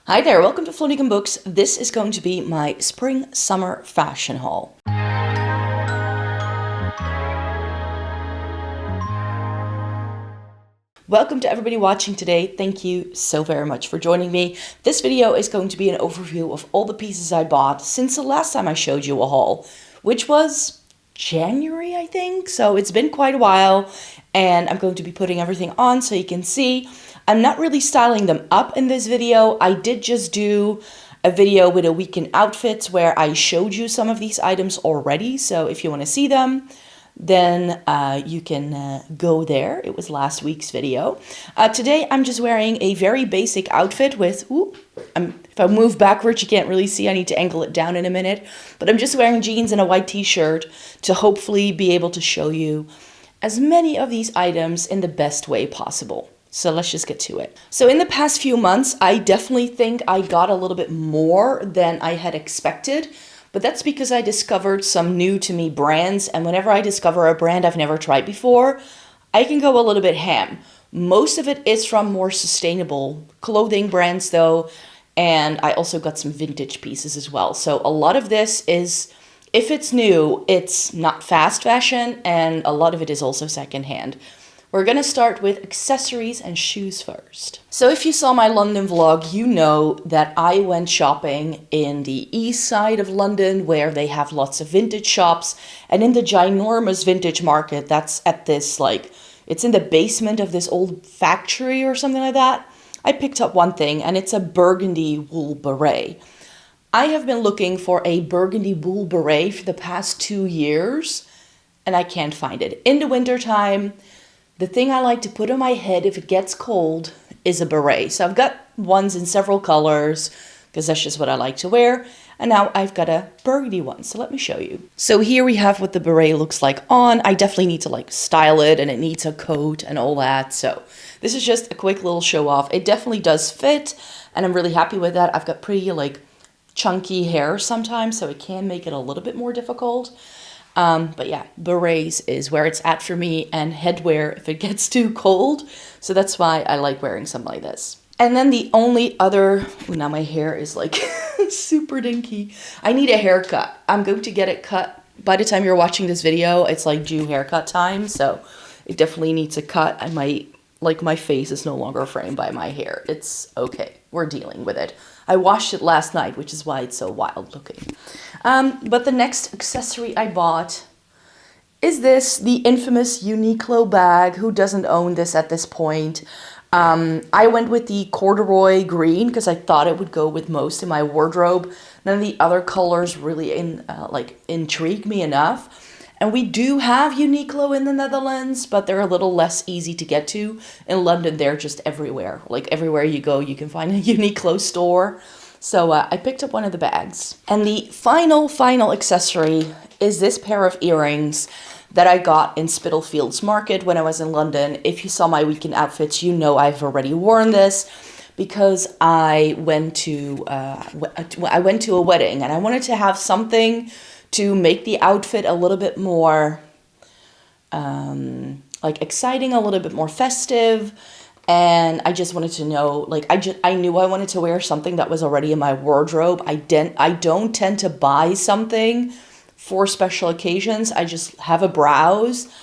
Hi there, welcome to Floating Books. This is going to be my spring-summer fashion haul. Welcome to everybody watching today. Thank you so very much for joining me. This video is going to be an overview of all the pieces I bought since the last time I showed you a haul, which was January, I think. So it's been quite a while, and I'm going to be putting everything on so you can see. I'm not really styling them up in this video. I did just do a video with a weekend outfits where I showed you some of these items already. So if you want to see them, then you can go there. It was last week's video. Today I'm just wearing a very basic outfit with, if I move backwards you can't really see, I need to angle it down in a minute. But I'm just wearing jeans and a white t-shirt to hopefully be able to show you as many of these items in the best way possible. So let's just get to it. So in the past few months, I definitely think I got a little bit more than I had expected, but that's because I discovered some new to me brands. And whenever I discover a brand I've never tried before, I can go a little bit ham. Most of it is from more sustainable clothing brands though. And I also got some vintage pieces as well. So a lot of this is, if it's new, it's not fast fashion, and a lot of it is also secondhand. We're gonna start with accessories and shoes first. So if you saw my London vlog, you know that I went shopping in the east side of London where they have lots of vintage shops, and in the ginormous vintage market that's at this, it's in the basement of this old factory or something like that. I picked up one thing, and it's a burgundy wool beret. I have been looking for a burgundy wool beret for the past 2 years, and I can't find it. In the winter time, the thing I like to put on my head if it gets cold is a beret. So I've got ones in several colors because that's just what I like to wear. And now I've got a burgundy one. So let me show you. So here we have what the beret looks like on. I definitely need to style it, and it needs a coat and all that. So this is just a quick little show off. It definitely does fit, and I'm really happy with that. I've got pretty chunky hair sometimes, so it can make it a little bit more difficult. But yeah, berets is where it's at for me, and headwear if it gets too cold. So that's why I like wearing something like this. And then the only other, now my hair is super dinky. I need a haircut. I'm going to get it cut. By the time you're watching this video, it's due haircut time. So it definitely needs a cut. I might, my face is no longer framed by my hair. It's okay. We're dealing with it. I washed it last night, which is why it's so wild looking. But the next accessory I bought is the infamous Uniqlo bag. Who doesn't own this at this point? I went with the corduroy green because I thought it would go with most in my wardrobe. None of the other colors really intrigued me enough. And we do have Uniqlo in the Netherlands, but they're a little less easy to get to. In London, they're just everywhere. Everywhere you go, you can find a Uniqlo store. So I picked up one of the bags. And the final accessory is this pair of earrings that I got in Spitalfields Market when I was in London. If you saw my weekend outfits, you know I've already worn this because I went to a wedding, and I wanted to have something to make the outfit a little bit more exciting, a little bit more festive. And I just wanted to know, I knew I wanted to wear something that was already in my wardrobe. I don't tend to buy something for special occasions. I just have a browse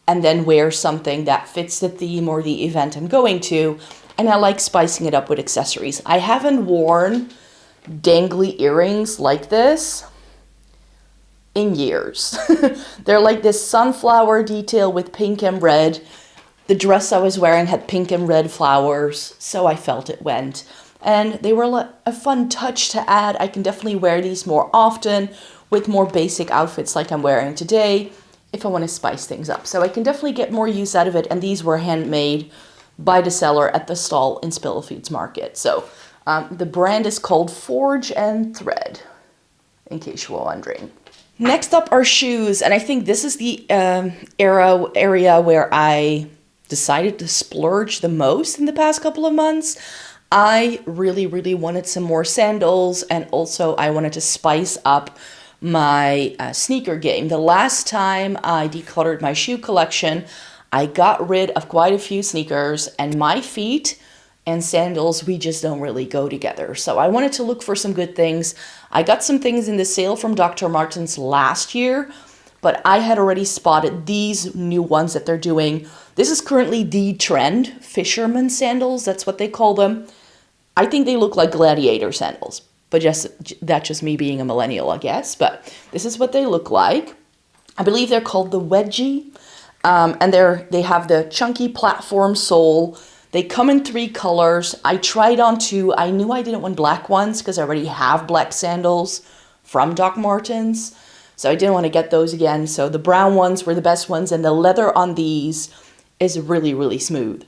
and then wear something that fits the theme or the event I'm going to. And I like spicing it up with accessories. I haven't worn dangly earrings like this in years. They're this sunflower detail with pink and red. The dress I was wearing had pink and red flowers, so I felt it went. And they were a fun touch to add. I can definitely wear these more often with more basic outfits like I'm wearing today if I want to spice things up. So I can definitely get more use out of it. And these were handmade by the seller at the stall in Spitalfields Market. So the brand is called Forge and Thread, in case you were wondering. Next up are shoes, and I think this is the area where I decided to splurge the most in the past couple of months. I really wanted some more sandals, and also I wanted to spice up my sneaker game. The last time I decluttered my shoe collection, I got rid of quite a few sneakers, and my feet and sandals, we just don't really go together. So I wanted to look for some good things. I got some things in the sale from Dr. Martens last year, but I had already spotted these new ones that they're doing. This is currently the trend, fisherman sandals, that's what they call them. I think they look like gladiator sandals, but that's just me being a millennial, I guess. But this is what they look like. I believe they're called the wedgie, and they have the chunky platform sole. They come in 3 colors. I tried on 2. I knew I didn't want black ones because I already have black sandals from Doc Martens, so I didn't want to get those again. So the brown ones were the best ones, and the leather on these is really, really smooth.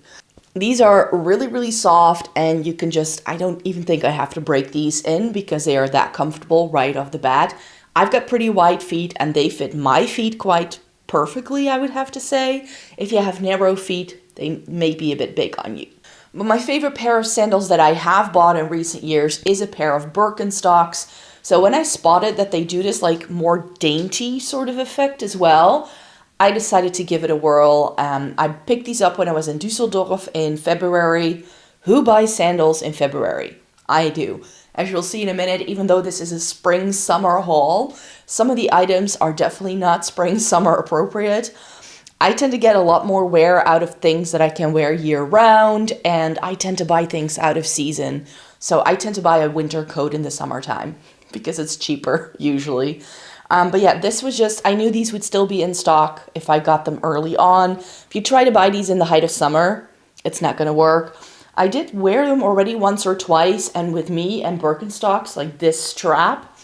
These are really, really soft, and you can I don't even think I have to break these in because they are that comfortable right off the bat. I've got pretty wide feet, and they fit my feet quite perfectly, I would have to say. If you have narrow feet, they may be a bit big on you. But my favorite pair of sandals that I have bought in recent years is a pair of Birkenstocks. So when I spotted that they do this like more dainty sort of effect as well, I decided to give it a whirl. I picked these up when I was in Düsseldorf in February. Who buys sandals in February? I do. As you'll see in a minute, even though this is a spring-summer haul, some of the items are definitely not spring-summer appropriate. I tend to get a lot more wear out of things that I can wear year-round, and I tend to buy things out of season. So I tend to buy a winter coat in the summertime because it's cheaper, usually. But yeah, this was I knew these would still be in stock if I got them early on. If you try to buy these in the height of summer, it's not going to work. I did wear them already once or twice, and with me and Birkenstocks, like this strap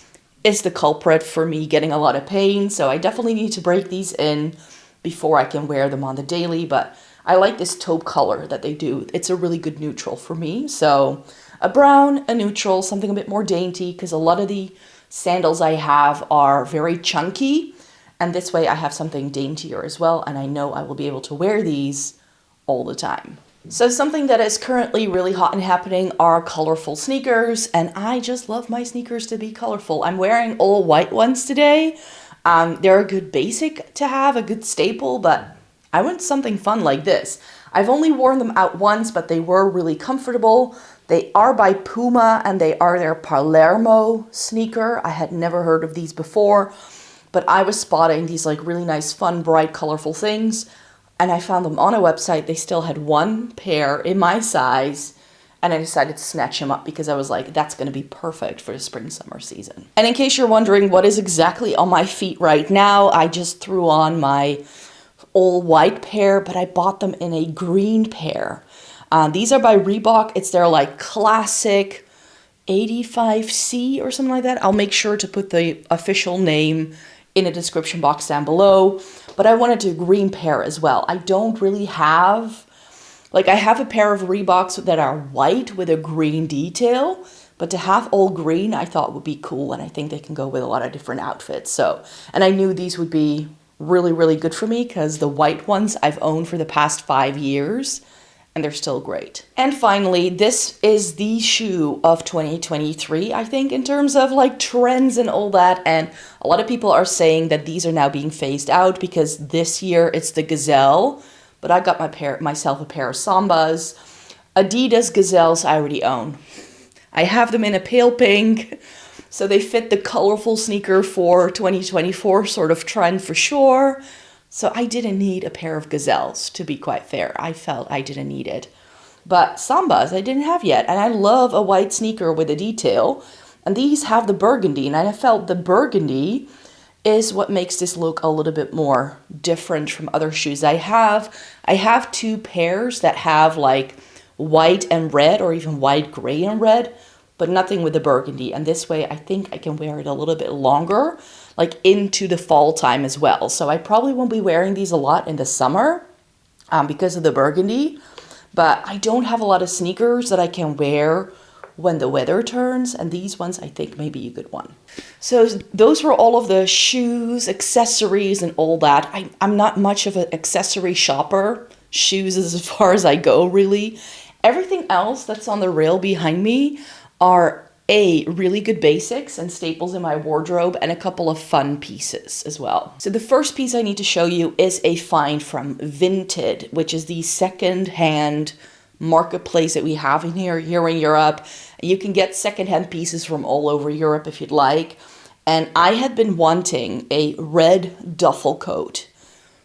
is the culprit for me getting a lot of pain. So I definitely need to break these in before I can wear them on the daily. But I like this taupe color that they do. It's a really good neutral for me. So a brown, a neutral, something a bit more dainty, because a lot of the sandals I have are very chunky, and this way I have something daintier as well, and I know I will be able to wear these all the time. So something that is currently really hot and happening are colorful sneakers, and I just love my sneakers to be colorful. I'm wearing all white ones today. They're a good basic to have, a good staple, but I want something fun like this. I've only worn them out once, but they were really comfortable. They are by Puma, and they are their Palermo sneaker. I had never heard of these before, but I was spotting these like really nice, fun, bright, colorful things, and I found them on a website. They still had 1 pair in my size, and I decided to snatch them up because I was like, that's going to be perfect for the spring-summer season. And in case you're wondering what is exactly on my feet right now, I just threw on my all white pair, but I bought them in a green pair. These are by Reebok. It's their like classic 85C or something like that. I'll make sure to put the official name in a description box down below. But I wanted a green pair as well. I don't really have, I have a pair of Reeboks that are white with a green detail, but to have all green I thought would be cool, and I think they can go with a lot of different outfits. And I knew these would be really, really good for me because the white ones I've owned for the past 5 years, and they're still great. And finally, this is the shoe of 2023, I think, in terms of like trends and all that. And a lot of people are saying that these are now being phased out because this year it's the Gazelle, but I got myself a pair of Sambas. Adidas Gazelles I already own. I have them in a pale pink, so they fit the colorful sneaker for 2024 sort of trend for sure. So I didn't need a pair of Gazelles, to be quite fair. I felt I didn't need it. But Sambas I didn't have yet, and I love a white sneaker with a detail. And these have the burgundy, and I felt the burgundy is what makes this look a little bit more different from other shoes I have. I have 2 pairs that have like white and red, or even white, gray, and red, but nothing with the burgundy. And this way I think I can wear it a little bit longer, like into the fall time as well. So I probably won't be wearing these a lot in the summer because of the burgundy, but I don't have a lot of sneakers that I can wear when the weather turns, and these ones I think may be a good one. So those were all of the shoes, accessories, and all that. I'm not much of an accessory shopper. Shoes is as far as I go, really. Everything else that's on the rail behind me are really good basics and staples in my wardrobe, and a couple of fun pieces as well. So the first piece I need to show you is a find from Vinted, which is the second-hand marketplace that we have here in Europe. You can get secondhand pieces from all over Europe if you'd like. And I had been wanting a red duffel coat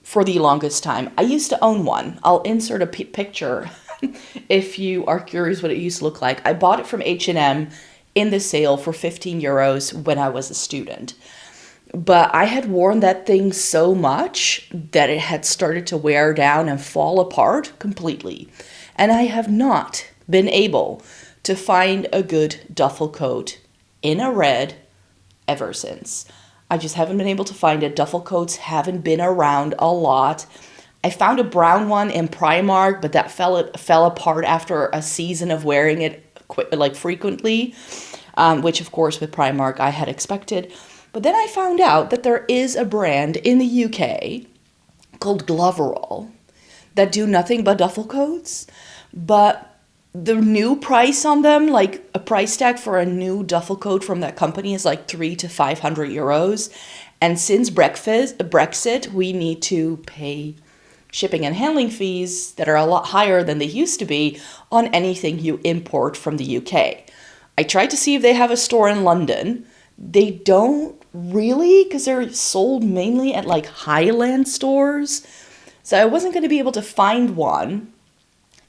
for the longest time. I used to own one. I'll insert a picture if you are curious what it used to look like. I bought it from H&M in the sale for 15 euros when I was a student. But I had worn that thing so much that it had started to wear down and fall apart completely. And I have not been able to find a good duffel coat in a red ever since. I just haven't been able to find it. Duffel coats haven't been around a lot. I found a brown one in Primark, but that fell apart after a season of wearing it frequently, which of course with Primark I had expected. But then I found out that there is a brand in the UK called Gloverall that do nothing but duffel coats, but the new price on them, like a price tag for a new duffel coat from that company is like 300 to 500 euros. And since Brexit, we need to pay shipping and handling fees that are a lot higher than they used to be on anything you import from the UK. I tried to see if they have a store in London. They don't really, because they're sold mainly at like Highland stores. So I wasn't going to be able to find one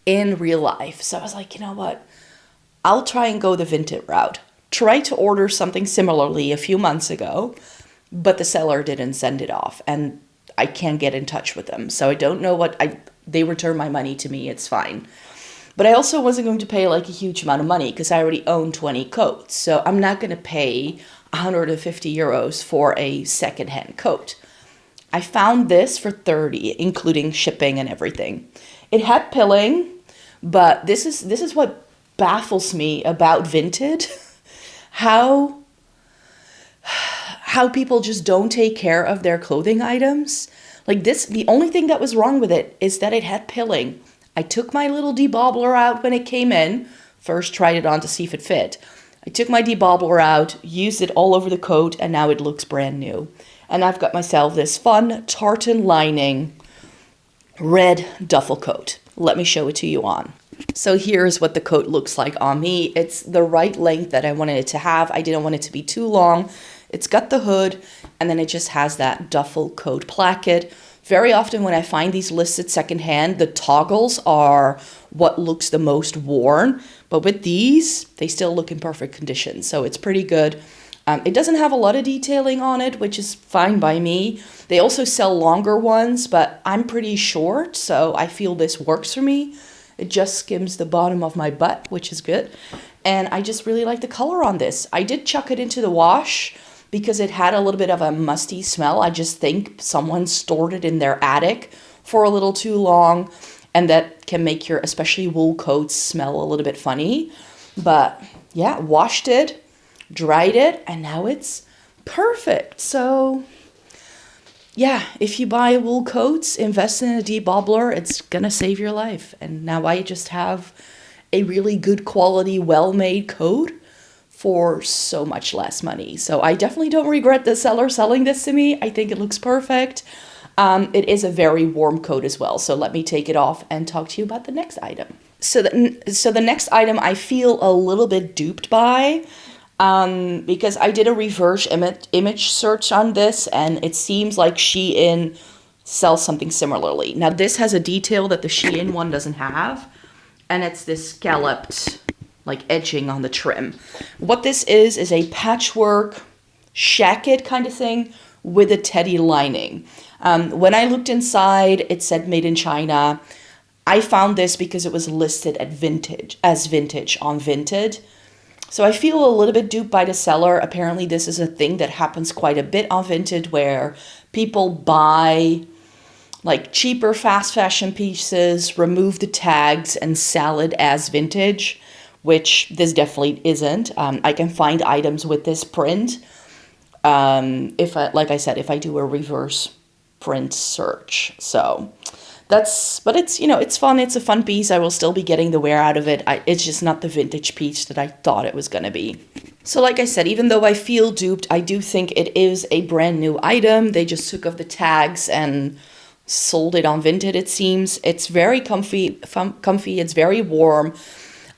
in real life. So I was like, you know what? I'll try and go the Vinted route. Tried to order something similarly a few months ago, but the seller didn't send it off and I can't get in touch with them. So I don't know they returned my money to me. It's fine. But I also wasn't going to pay like a huge amount of money because I already own 20 coats. So I'm not going to pay 150 euros for a secondhand coat. I found this for 30, including shipping and everything. It had pilling, but this is what baffles me about Vinted. How people just don't take care of their clothing items. Like this, the only thing that was wrong with it is that it had pilling. I took my little debobbler out when it came in. First tried it on to see if it fit. I took my debobbler out, used it all over the coat, and now it looks brand new. And I've got myself this fun tartan lining red duffel coat. Let me show it to you on. So here's what the coat looks like on me. It's the right length that I wanted it to have. I didn't want it to be too long. It's got the hood, and then it just has that duffel coat placket. Very often when I find these listed secondhand, the toggles are what looks the most worn. But with these, they still look in perfect condition. So it's pretty good. It doesn't have a lot of detailing on it, which is fine by me. They also sell longer ones, but I'm pretty short, so I feel this works for me. It just skims the bottom of my butt, which is good. And I just really like the color on this. I did chuck it into the wash because it had a little bit of a musty smell. I just think someone stored it in their attic for a little too long, and that can make your, especially wool coats, smell a little bit funny. But yeah, washed it, dried it, and now it's perfect. So yeah, if you buy wool coats, invest in a debobbler, it's gonna save your life. And now I just have a really good quality, well-made coat for so much less money. So I definitely don't regret the seller selling this to me. I think it looks perfect. It is a very warm coat as well. So let me take it off and talk to you about the next item. So the next item I feel a little bit duped by, because I did a reverse image search on this, and it seems like Shein sells something similarly. Now this has a detail that the Shein one doesn't have, and it's this scalloped like edging on the trim. What this is a patchwork shacket kind of thing with a teddy lining. When I looked inside, it said made in China. I found this because it was listed at vintage on Vinted. So I feel a little bit duped by the seller. Apparently this is a thing that happens quite a bit on Vinted, where people buy like cheaper fast fashion pieces, remove the tags, and sell it as vintage, which this definitely isn't. I can find items with this print. If I do a reverse print search. So but it's, it's fun. It's a fun piece. I will still be getting the wear out of it. It's just not the vintage piece that I thought it was going to be. So like I said, even though I feel duped, I do think it is a brand new item. They just took off the tags and sold it on Vinted, it seems. It's very comfy. It's very warm.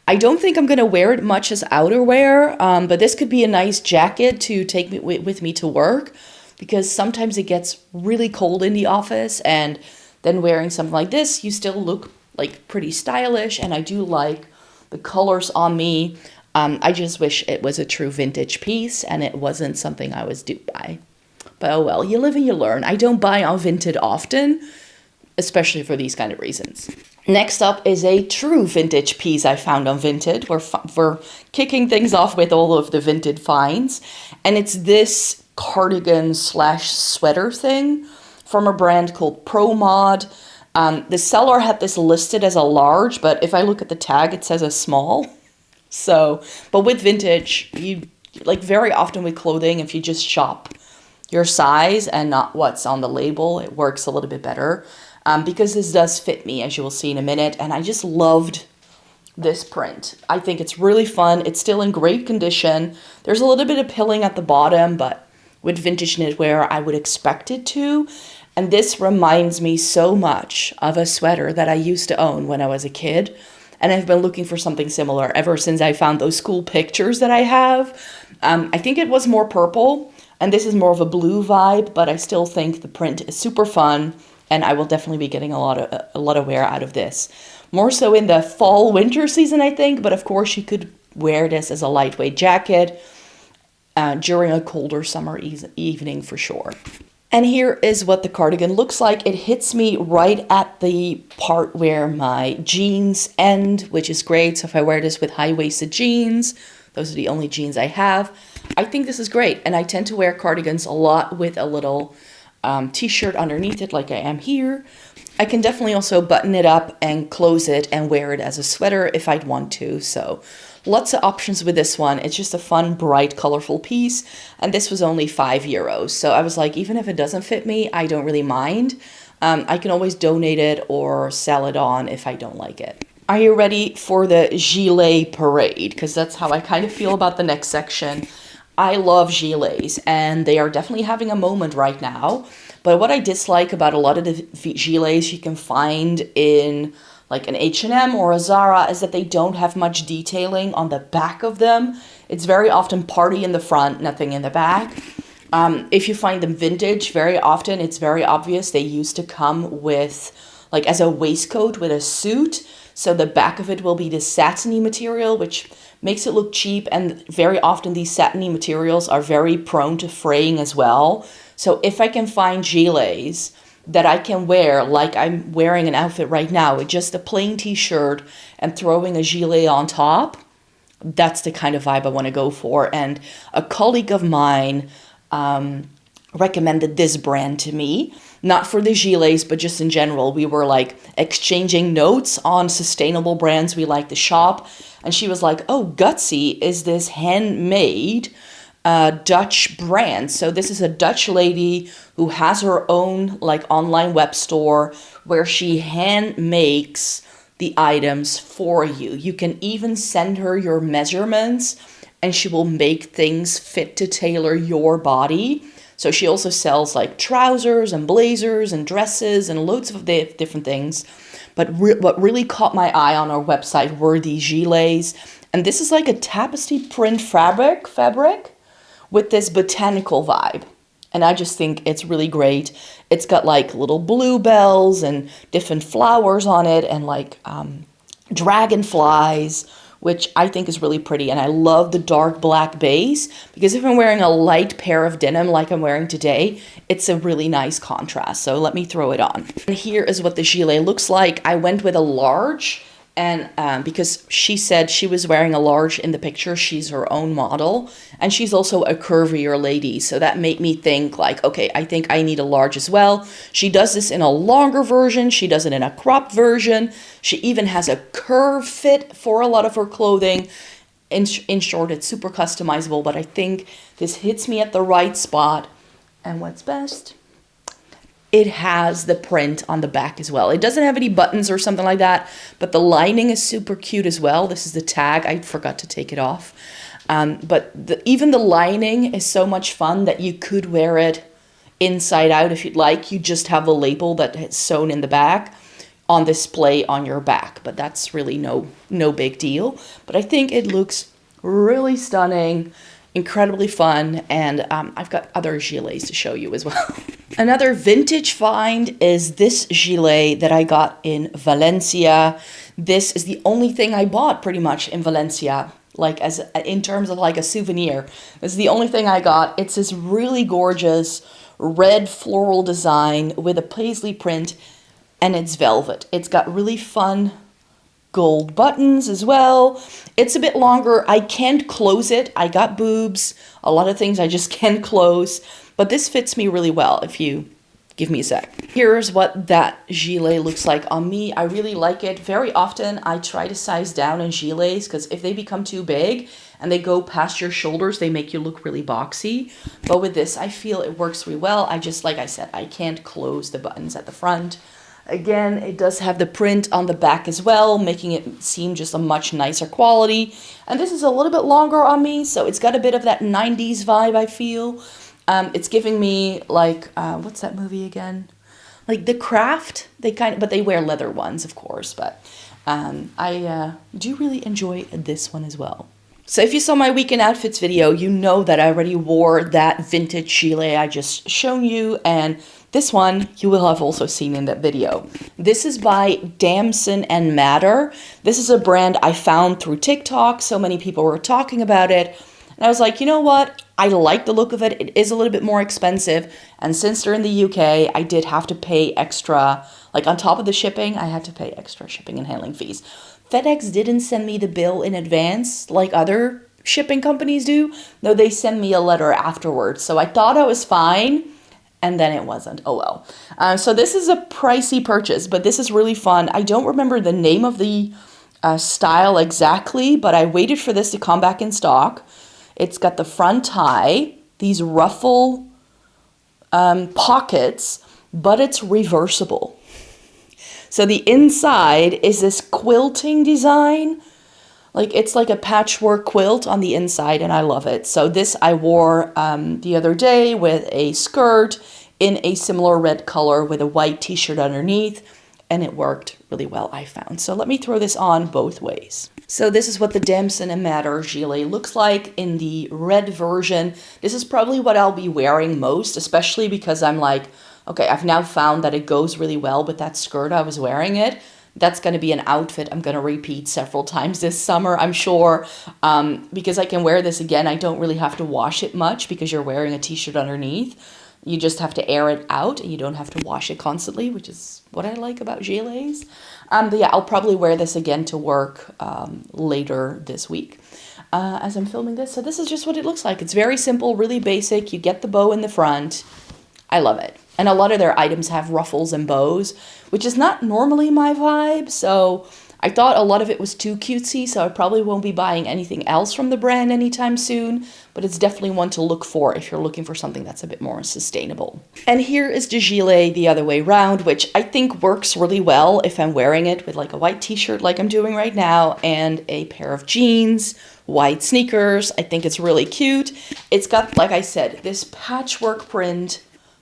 I don't think I'm going to wear it much as outerwear, but this could be a nice jacket to take with me to work, because sometimes it gets really cold in the office, and then wearing something like this, you still look like pretty stylish, and I do like the colors on me. I just wish it was a true vintage piece and it wasn't something I was duped by. But oh well, you live and you learn. I don't buy on Vinted often, especially for these kind of reasons. Next up is a true vintage piece I found on Vinted. We're kicking things off with all of the Vinted finds. And it's this cardigan / sweater thing from a brand called Pro Mod. The seller had this listed as a large, but if I look at the tag, it says a small. So, but with vintage, you like very often with clothing, if you just shop your size and not what's on the label, it works a little bit better. Because this does fit me, as you will see in a minute, and I just loved this print. I think it's really fun. It's still in great condition. There's a little bit of pilling at the bottom, but with vintage knitwear, I would expect it to. And this reminds me so much of a sweater that I used to own when I was a kid. And I've been looking for something similar ever since I found those school pictures that I have. I think it was more purple, and this is more of a blue vibe, but I still think the print is super fun, and I will definitely be getting a lot of wear out of this. More so in the fall winter season, I think, but of course you could wear this as a lightweight jacket during a colder summer evening for sure. And here is what the cardigan looks like. It hits me right at the part where my jeans end, which is great. So if I wear this with high-waisted jeans, those are the only jeans I have, I think this is great. And I tend to wear cardigans a lot with a little t-shirt underneath it, like I am here. I can definitely also button it up and close it and wear it as a sweater if I'd want to. So lots of options with this one. It's just a fun, bright, colorful piece. And this was only €5. So I was like, even if it doesn't fit me, I don't really mind. I can always donate it or sell it on if I don't like it. Are you ready for the gilet parade? Because that's how I kind of feel about the next section. I love gilets, and they are definitely having a moment right now. But what I dislike about a lot of the gilets you can find in like an H&M or a Zara is that they don't have much detailing on the back of them. It's very often party in the front, nothing in the back. If you find them vintage, very often it's very obvious they used to come with like as a waistcoat with a suit. So the back of it will be this satiny material, which makes it look cheap. And very often these satiny materials are very prone to fraying as well. So if I can find gilets that I can wear, like I'm wearing an outfit right now with just a plain t-shirt and throwing a gilet on top, that's the kind of vibe I want to go for. And a colleague of mine recommended this brand to me, not for the gilets, but just in general. We were like exchanging notes on sustainable brands we like to shop. And she was like, oh, Gutsy is this handmade Dutch brand. So this is a Dutch lady who has her own like online web store where she hand makes the items for you. You can even send her your measurements and she will make things fit to tailor your body. So she also sells like trousers and blazers and dresses and loads of different things. But what really caught my eye on our website were these gilets. And this is like a tapestry print fabric with this botanical vibe. And I just think it's really great. It's got like little bluebells and different flowers on it and like dragonflies, which I think is really pretty. And I love the dark black base because if I'm wearing a light pair of denim like I'm wearing today, it's a really nice contrast. So let me throw it on. And here is what the gilet looks like. I went with a large. And because she said she was wearing a large in the picture, she's her own model. And she's also a curvier lady. So that made me think like, okay, I think I need a large as well. She does this in a longer version. She does it in a cropped version. She even has a curve fit for a lot of her clothing. In short, it's super customizable. But I think this hits me at the right spot. And what's best? It has the print on the back as well. It doesn't have any buttons or something like that, but the lining is super cute as well. This is the tag. I forgot to take it off. But even the lining is so much fun that you could wear it inside out if you'd like. You just have a label that is sewn in the back on display on your back, but that's really no big deal. But I think it looks really stunning, incredibly fun, and I've got other gilets to show you as well. Another vintage find is this gilet that I got in Valencia. This is the only thing I bought pretty much in Valencia, like as in terms of like a souvenir. This is the only thing I got. It's this really gorgeous red floral design with a paisley print, and it's velvet. It's got really fun gold buttons as well. It's a bit longer. I can't close it. I got boobs. A lot of things I just can't close. But this fits me really well if you give me a sec. Here's what that gilet looks like on me. I really like it. Very often I try to size down in gilets because if they become too big and they go past your shoulders, they make you look really boxy. But with this, I feel it works really well. I just, like I said, I can't close the buttons at the front. Again, it does have the print on the back as well, making it seem just a much nicer quality. And this is a little bit longer on me, so it's got a bit of that 90s vibe, I feel. It's giving me like, what's that movie again? Like The Craft. But they wear leather ones, of course. But I do really enjoy this one as well. So if you saw my weekend outfits video, you know that I already wore that vintage gilet I just shown you, and this one you will have also seen in that video. This is by Damson and Madder. This is a brand I found through TikTok. So many people were talking about it. And I was like, you know what? I like the look of it. It is a little bit more expensive. And since they're in the UK, I did have to pay extra. Like on top of the shipping, I had to pay extra shipping and handling fees. FedEx didn't send me the bill in advance like other shipping companies do. No, they send me a letter afterwards. So I thought I was fine, and then it wasn't. Oh well. So this is a pricey purchase, but this is really fun. I don't remember the name of the style exactly, but I waited for this to come back in stock. It's got the front tie, these ruffle pockets, but it's reversible. So the inside is this quilting design. Like it's like a patchwork quilt on the inside, and I love it. So this I wore the other day with a skirt in a similar red color with a white t-shirt underneath, and it worked really well, I found. So let me throw this on both ways. So this is what the Damson and Madder gilet looks like in the red version. This is probably what I'll be wearing most, especially because I'm like, okay, I've now found that it goes really well with that skirt I was wearing it. That's going to be an outfit I'm going to repeat several times this summer, I'm sure, because I can wear this again. I don't really have to wash it much because you're wearing a t-shirt underneath. You just have to air it out and you don't have to wash it constantly, which is what I like about gilets. But yeah, I'll probably wear this again to work later this week as I'm filming this. So this is just what it looks like. It's very simple, really basic. You get the bow in the front. I love it. And a lot of their items have ruffles and bows, which is not normally my vibe. So I thought a lot of it was too cutesy, so I probably won't be buying anything else from the brand anytime soon. But it's definitely one to look for if you're looking for something that's a bit more sustainable. And here is the gilet the other way around, which I think works really well if I'm wearing it with like a white t-shirt like I'm doing right now and a pair of jeans, white sneakers. I think it's really cute. It's got, like I said, this patchwork print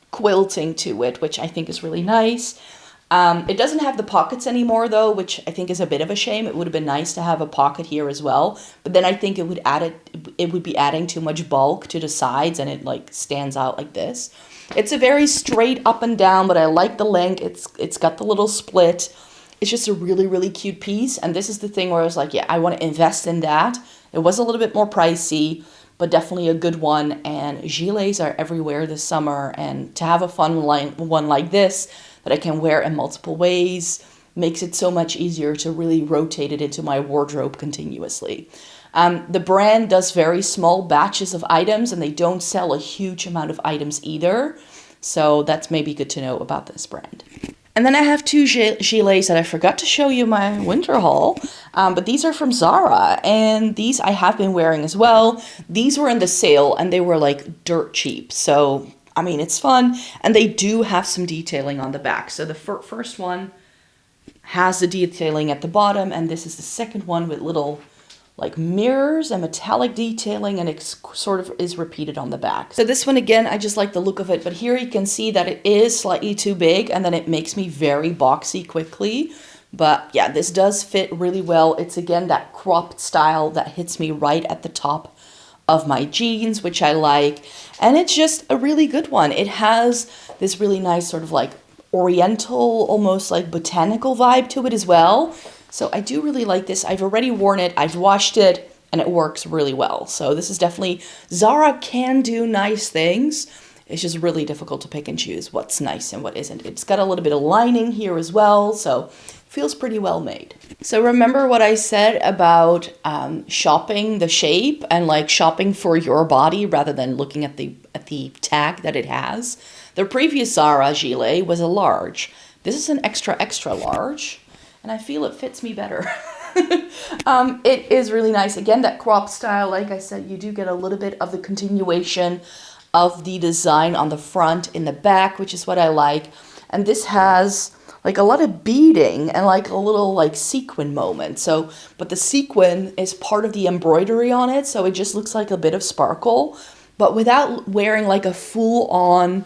quilting to it, which I think is really nice. It doesn't have the pockets anymore though, which I think is a bit of a shame. It would have been nice to have a pocket here as well, but then I think it would be adding too much bulk to the sides, and it like stands out like this. It's a very straight up and down, but I like the length. It's got the little split. It's just a really, really cute piece, and this is the thing where I was like, yeah, I want to invest in that. It was a little bit more pricey, but definitely a good one, and gilets are everywhere this summer, and to have a fun one like this that I can wear in multiple ways makes it so much easier to really rotate it into my wardrobe continuously. The brand does very small batches of items, and they don't sell a huge amount of items either, so that's maybe good to know about this brand. And then I have two gilets that I forgot to show you my winter haul, but these are from Zara, and these I have been wearing as well. These were in the sale, and they were like dirt cheap, so I mean, it's fun, and they do have some detailing on the back. So the first one has the detailing at the bottom, and this is the second one with little like mirrors and metallic detailing, and it sort of is repeated on the back. So this one, again, I just like the look of it, but here you can see that it is slightly too big, and then it makes me very boxy quickly. But yeah, this does fit really well. It's, again, that cropped style that hits me right at the top of my jeans, which I like. And it's just a really good one. It has this really nice sort of like oriental, almost like botanical vibe to it as well. So I do really like this. I've already worn it, I've washed it, and it works really well. So this is definitely, Zara can do nice things. It's just really difficult to pick and choose what's nice and what isn't. It's got a little bit of lining here as well, so feels pretty well made. So remember what I said about shopping the shape and like shopping for your body rather than looking at the tag that it has? The previous Zara gilet was a large. This is an extra, extra large, and I feel it fits me better. It is really nice. Again, that crop style, like I said, you do get a little bit of the continuation of the design on the front in the back, which is what I like. And this has like a lot of beading and like a little like sequin moment. So, but the sequin is part of the embroidery on it, so it just looks like a bit of sparkle, but without wearing like a full on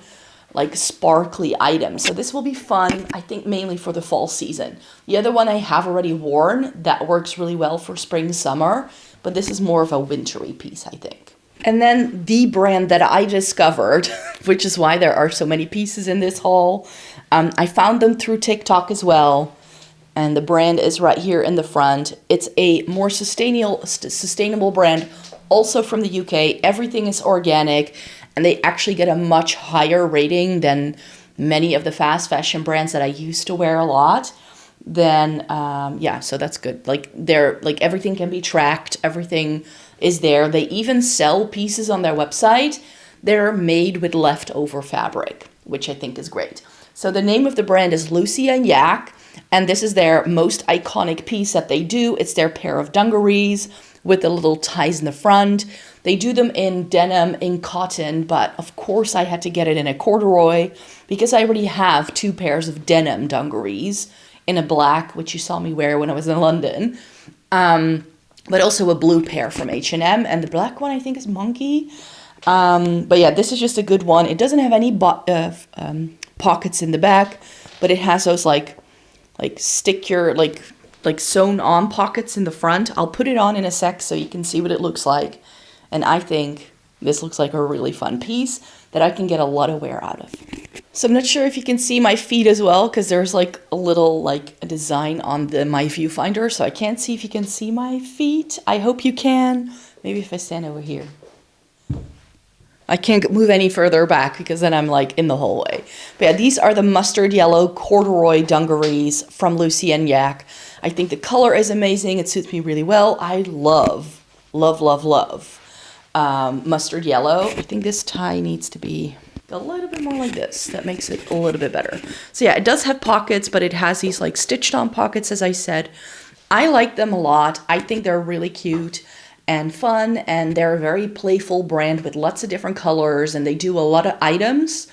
like sparkly item. So this will be fun, I think, mainly for the fall season. The other one I have already worn, that works really well for spring, summer, but this is more of a wintry piece, I think. And then the brand that I discovered, which is why there are so many pieces in this haul, I found them through TikTok as well, and the brand is right here in the front. It's a more sustainable brand, also from the UK. Everything is organic, and they actually get a much higher rating than many of the fast fashion brands that I used to wear a lot. Then, yeah, so that's good. Like, they're like, everything can be tracked, everything is there. They even sell pieces on their website. They're made with leftover fabric, which I think is great. So the name of the brand is Lucy and Yak, and this is their most iconic piece that they do. It's their pair of dungarees with the little ties in the front. They do them in denim, in cotton, but of course I had to get it in a corduroy because I already have 2 pairs of denim dungarees in a black, which you saw me wear when I was in London. But also a blue pair from H&M, and the black one I think is Monki. But yeah, this is just a good one. It doesn't have any pockets in the back, but it has those like stick your like sewn on pockets in the front. I'll put it on in a sec so you can see what it looks like. And I think this looks like a really fun piece that I can get a lot of wear out of. So I'm not sure if you can see my feet as well, because there's like a little like a design on my viewfinder, so I can't see if you can see my feet. I hope you can. Maybe if I stand over here. I can't move any further back because then I'm like in the hallway. But yeah, these are the mustard yellow corduroy dungarees from Lucy and Yak. I think the color is amazing. It suits me really well. I love, love, love, love mustard yellow. I think this tie needs to be a little bit more like this. That makes it a little bit better. So yeah, it does have pockets, but it has these like stitched on pockets, as I said. I like them a lot. I think they're really cute and fun, and they're a very playful brand with lots of different colors, and they do a lot of items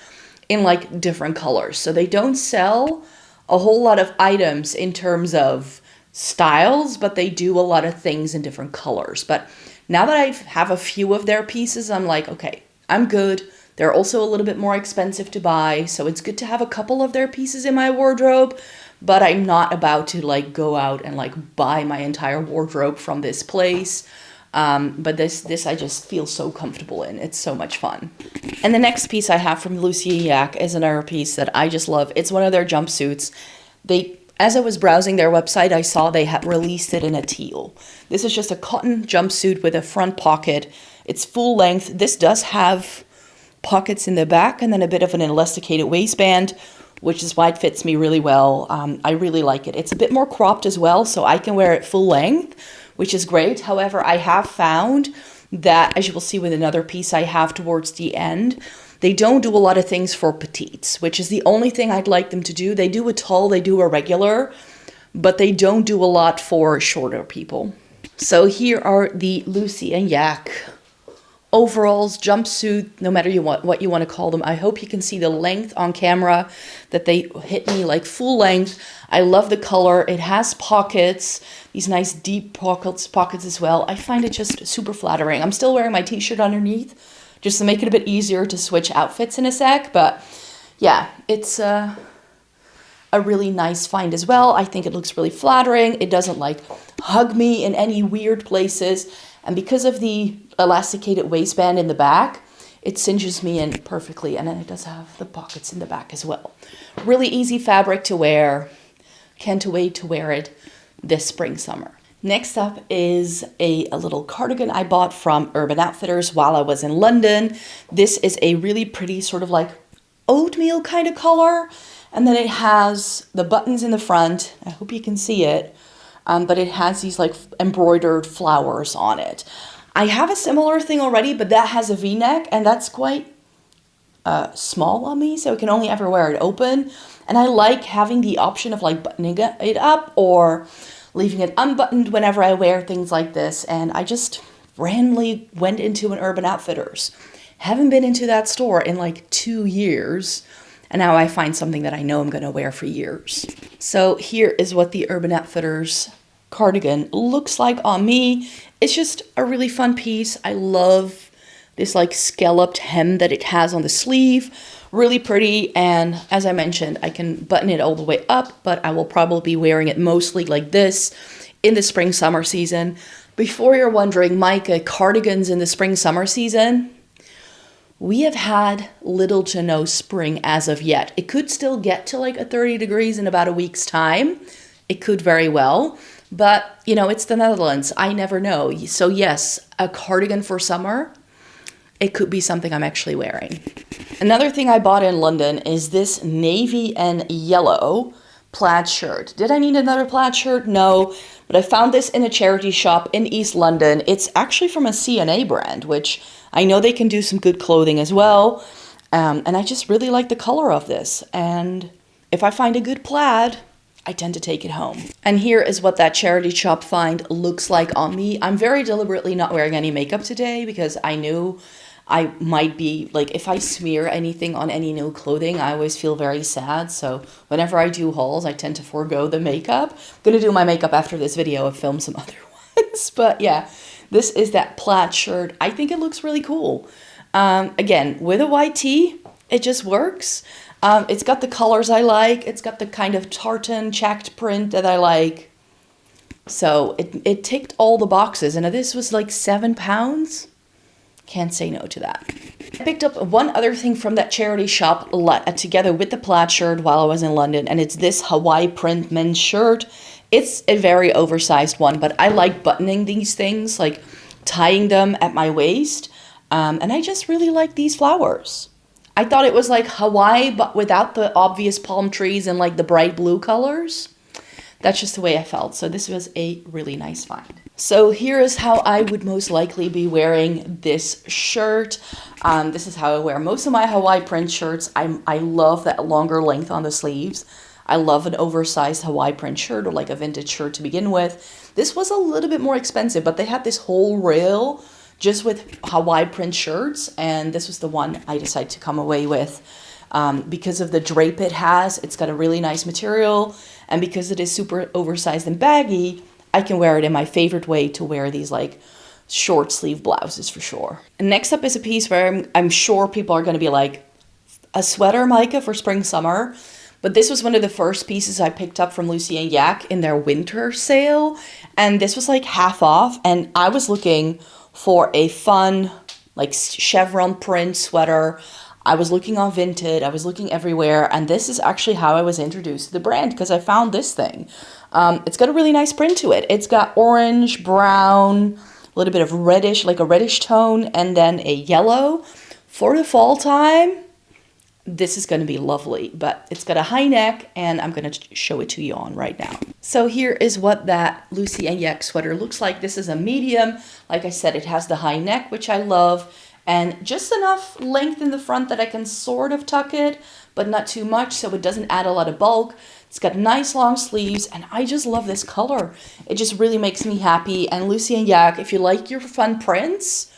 in like different colors. So they don't sell a whole lot of items in terms of styles, but they do a lot of things in different colors. But now that I have a few of their pieces, I'm like, okay, I'm good. They're also a little bit more expensive to buy, so it's good to have a couple of their pieces in my wardrobe, but I'm not about to like go out and like buy my entire wardrobe from this place. But this I just feel so comfortable in. It's so much fun. And the next piece I have from Lucy and Yak is another piece that I just love. It's one of their jumpsuits. As I was browsing their website, I saw they had released it in a teal. This is just a cotton jumpsuit with a front pocket. It's full length. This does have pockets in the back and then a bit of an elasticated waistband, which is why it fits me really well. I really like it. It's a bit more cropped as well, so I can wear it full length, which is great. However, I have found that, as you will see with another piece I have towards the end, they don't do a lot of things for petites, which is the only thing I'd like them to do. They do a tall, they do a regular, but they don't do a lot for shorter people. So here are the Lucy and Yak overalls, jumpsuit, no matter what you want to call them. I hope you can see the length on camera, that they hit me like full length. I love the color. It has pockets, these nice deep pockets as well. I find it just super flattering. I'm still wearing my t-shirt underneath just to make it a bit easier to switch outfits in a sec. But yeah, it's a really nice find as well. I think it looks really flattering. It doesn't like hug me in any weird places. And because of the elasticated waistband in the back, it cinches me in perfectly. And then it does have the pockets in the back as well. Really easy fabric to wear. Can't wait to wear it this spring, summer. Next up is a little cardigan I bought from Urban Outfitters while I was in London. This is a really pretty sort of like oatmeal kind of color. And then it has the buttons in the front. I hope you can see it. But it has these like embroidered flowers on it. I have a similar thing already, but that has a V-neck, and that's quite small on me, so I can only ever wear it open. And I like having the option of like buttoning it up or leaving it unbuttoned whenever I wear things like this. And I just randomly went into an Urban Outfitters. Haven't been into that store in like 2 years. And now I find something that I know I'm going to wear for years. So here is what the Urban Outfitters cardigan looks like on me. It's just a really fun piece. I love this like scalloped hem that it has on the sleeve. Really pretty. And as I mentioned, I can button it all the way up, but I will probably be wearing it mostly like this in the spring summer season. Before you're wondering, Micah, cardigans in the spring summer season, we have had little to no spring as of yet. It could still get to like 30 degrees in about a week's time. It could very well. But, you know, it's the Netherlands. I never know. So yes, a cardigan for summer, it could be something I'm actually wearing. Another thing I bought in London is this navy and yellow plaid shirt. Did I need another plaid shirt? No. But I found this in a charity shop in East London. It's actually from a C&A brand, which I know they can do some good clothing as well. And I just really like the color of this. And if I find a good plaid, I tend to take it home. And here is what that charity shop find looks like on me. I'm very deliberately not wearing any makeup today because I knew I might be, like, if I smear anything on any new clothing, I always feel very sad. So whenever I do hauls, I tend to forego the makeup. I'm gonna do my makeup after this video and film some other ones. But yeah, this is that plaid shirt. I think it looks really cool. Again, with a white tee, it just works. It's got the colors I like. It's got the kind of tartan checked print that I like. So it ticked all the boxes. And this was like £7. Can't say no to that. I picked up one other thing from that charity shop together with the plaid shirt while I was in London. And it's this Hawaii print men's shirt. It's a very oversized one, but I like buttoning these things, like tying them at my waist. And I just really like these flowers. I thought it was like Hawaii, but without the obvious palm trees and like the bright blue colors. That's just the way I felt. So this was a really nice find. So here is how I would most likely be wearing this shirt. This is how I wear most of my Hawaii print shirts. I love that longer length on the sleeves. I love an oversized Hawaii print shirt or like a vintage shirt to begin with. This was a little bit more expensive, but they had this whole rail just with Hawaii print shirts. And this was the one I decided to come away with. Because of the drape it has, it's got a really nice material. And because it is super oversized and baggy, I can wear it in my favorite way to wear these like short sleeve blouses for sure. And next up is a piece where I'm sure people are going to be like, a sweater, Micah, for spring, summer. But this was one of the first pieces I picked up from Lucy and Yak in their winter sale. And this was like half off. And I was looking for a fun, like chevron print sweater. I was looking on Vinted, I was looking everywhere, and this is actually how I was introduced to the brand because I found this thing. It's got a really nice print to it. It's got orange, brown, a little bit of reddish, like a reddish tone, and then a yellow. For the fall time, this is going to be lovely, but it's got a high neck, and I'm going to show it to you on right now. So here is what that Lucy and Yak sweater looks like. This is a medium. Like I said, it has the high neck, which I love. And just enough length in the front that I can sort of tuck it, but not too much so it doesn't add a lot of bulk. It's got nice long sleeves, and I just love this color. It just really makes me happy. And Lucy and Yak, if you like your fun prints,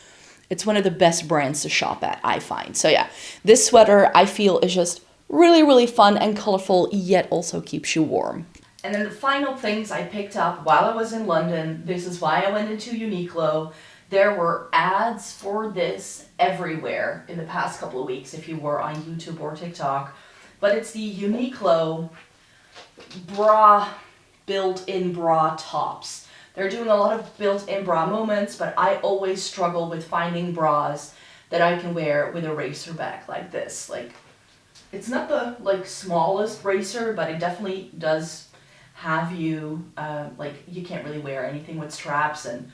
It's one of the best brands to shop at, I find. So yeah, this sweater I feel is just really, really fun and colorful, yet also keeps you warm. And then the final things I picked up while I was in London, this is why I went into Uniqlo. There were ads for this everywhere in the past couple of weeks if you were on YouTube or TikTok. But it's the Uniqlo bra, built-in bra tops. They're doing a lot of built-in bra moments, but I always struggle with finding bras that I can wear with a racer back like this. Like, it's not the smallest racer, but it definitely does have you, you can't really wear anything with straps, and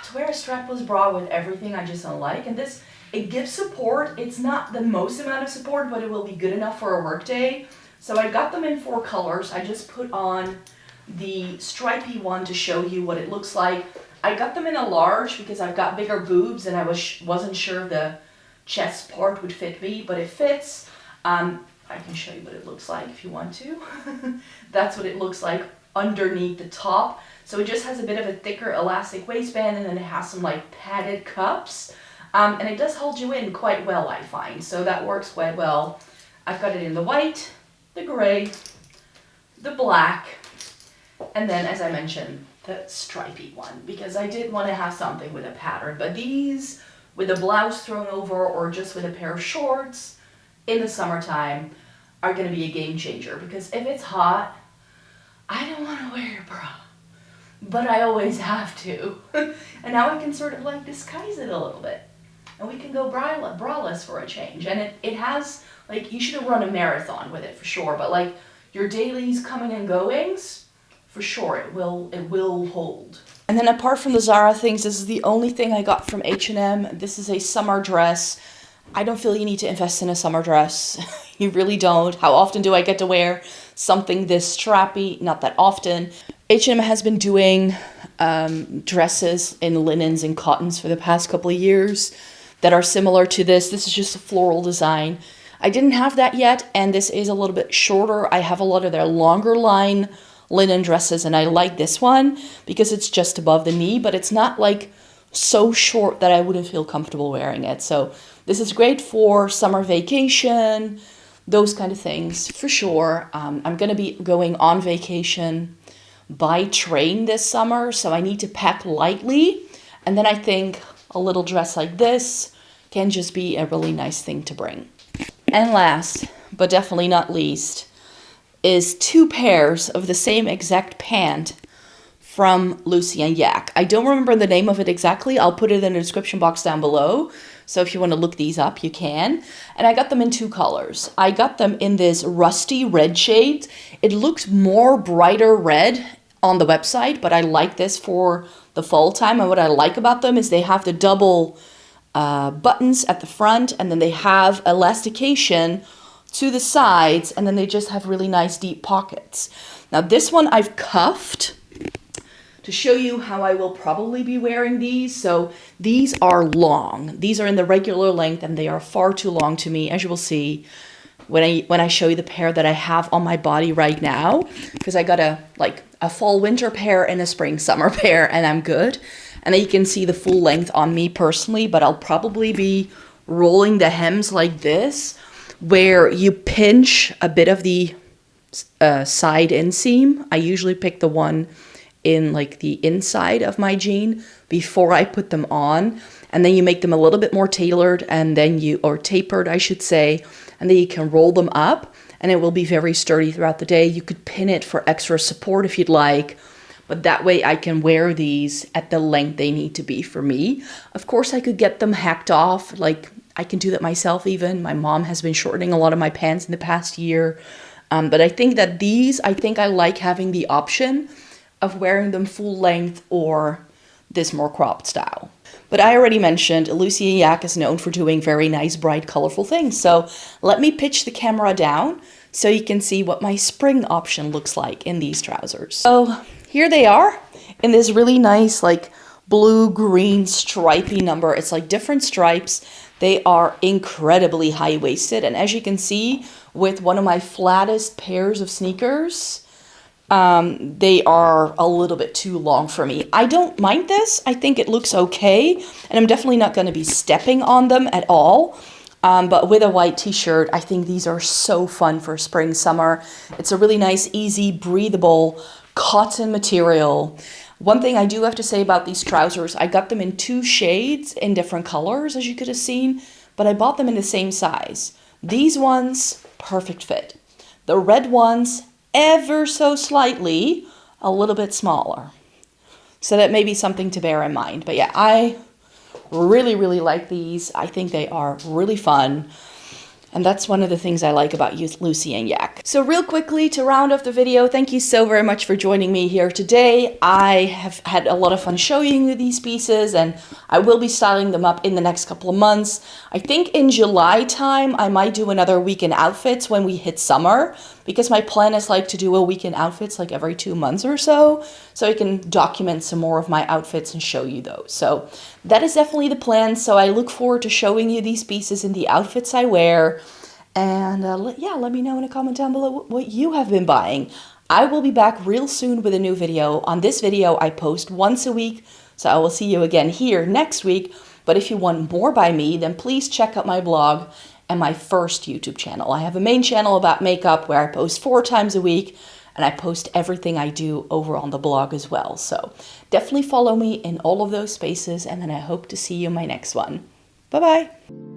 to wear a strapless bra with everything I just don't like. And this, it gives support. It's not the most amount of support, but it will be good enough for a work day. So I got them in 4 colors. I just put on the stripy one to show you what it looks like. I got them in a large because I've got bigger boobs and I wasn't sure the chest part would fit me, but it fits. I can show you what it looks like if you want to. That's what it looks like underneath the top. So it just has a bit of a thicker elastic waistband, and then it has some padded cups. And it does hold you in quite well, I find. So that works quite well. I've got it in the white, the gray, the black, and then, as I mentioned, the stripy one, because I did want to have something with a pattern. But these, with a blouse thrown over or just with a pair of shorts in the summertime, are going to be a game changer. Because if it's hot, I don't want to wear a bra, but I always have to. And now I can sort of disguise it a little bit. And we can go braless for a change. And it has, you should have run a marathon with it for sure. But your dailies coming and goings, for sure, it will hold. And then apart from the Zara things, this is the only thing I got from H&M. This is a summer dress. I don't feel you need to invest in a summer dress. You really don't. How often do I get to wear something this strappy? Not that often. H&M has been doing dresses in linens and cottons for the past couple of years that are similar to this. This is just a floral design. I didn't have that yet, and this is a little bit shorter. I have a lot of their longer line linen dresses, and I like this one because it's just above the knee, but it's not so short that I wouldn't feel comfortable wearing it. So this is great for summer vacation, those kind of things for sure. I'm going to be going on vacation by train this summer, so I need to pack lightly. And then I think a little dress like this can just be a really nice thing to bring. And last, but definitely not least, is 2 pairs of the same exact pant from Lucy and Yak. I don't remember the name of it exactly. I'll put it in the description box down below. So if you want to look these up, you can. And I got them in 2 colors. I got them in this rusty red shade. It looks more brighter red on the website, but I like this for the fall time. And what I like about them is they have the double buttons at the front, and then they have elastication to the sides, and then they just have really nice deep pockets. Now this one I've cuffed to show you how I will probably be wearing these. So these are long. These are in the regular length, and they are far too long to me, as you will see when I show you the pair that I have on my body right now, because I got a fall winter pair and a spring summer pair, and I'm good. And then you can see the full length on me personally, but I'll probably be rolling the hems like this, where you pinch a bit of the side inseam. I usually pick the one in the inside of my jean before I put them on, and then you make them a little bit more tailored, and then or tapered, I should say, and then you can roll them up, and it will be very sturdy throughout the day. You could pin it for extra support if you'd like, but that way I can wear these at the length they need to be for me. Of course, I could get them hacked off. I can do that myself even. My mom has been shortening a lot of my pants in the past year. But I think that I like having the option of wearing them full length or this more cropped style. But I already mentioned Lucy and Yak is known for doing very nice, bright, colorful things. So let me pitch the camera down so you can see what my spring option looks like in these trousers. So here they are in this really nice blue-green stripy number. It's different stripes. They are incredibly high-waisted. And as you can see, with one of my flattest pairs of sneakers, They are a little bit too long for me. I don't mind this. I think it looks okay, and I'm definitely not going to be stepping on them at all. But with a white t-shirt, I think these are so fun for spring, summer. It's a really nice, easy, breathable cotton material. One thing I do have to say about these trousers, I got them in 2 shades in different colors, as you could have seen, but I bought them in the same size. These ones, perfect fit. The red ones, ever so slightly, a little bit smaller. So that may be something to bear in mind. But yeah, I really, really like these. I think they are really fun. And that's one of the things I like about Lucy and Yak. So real quickly to round off the video, thank you so very much for joining me here today. I have had a lot of fun showing you these pieces, and I will be styling them up in the next couple of months. I think in July time, I might do another weekend outfits when we hit summer, because my plan is like to do a weekend outfits like every 2 months or so I can document some more of my outfits and show you those. So that is definitely the plan. So I look forward to showing you these pieces in the outfits I wear. And yeah, let me know in a comment down below what you have been buying. I will be back real soon with a new video. On this video, I post once a week, so I will see you again here next week. But if you want more by me, then please check out my blog and my first YouTube channel. I have a main channel about makeup where I post 4 times a week, and I post everything I do over on the blog as well. So definitely follow me in all of those spaces, and then I hope to see you in my next one. Bye-bye.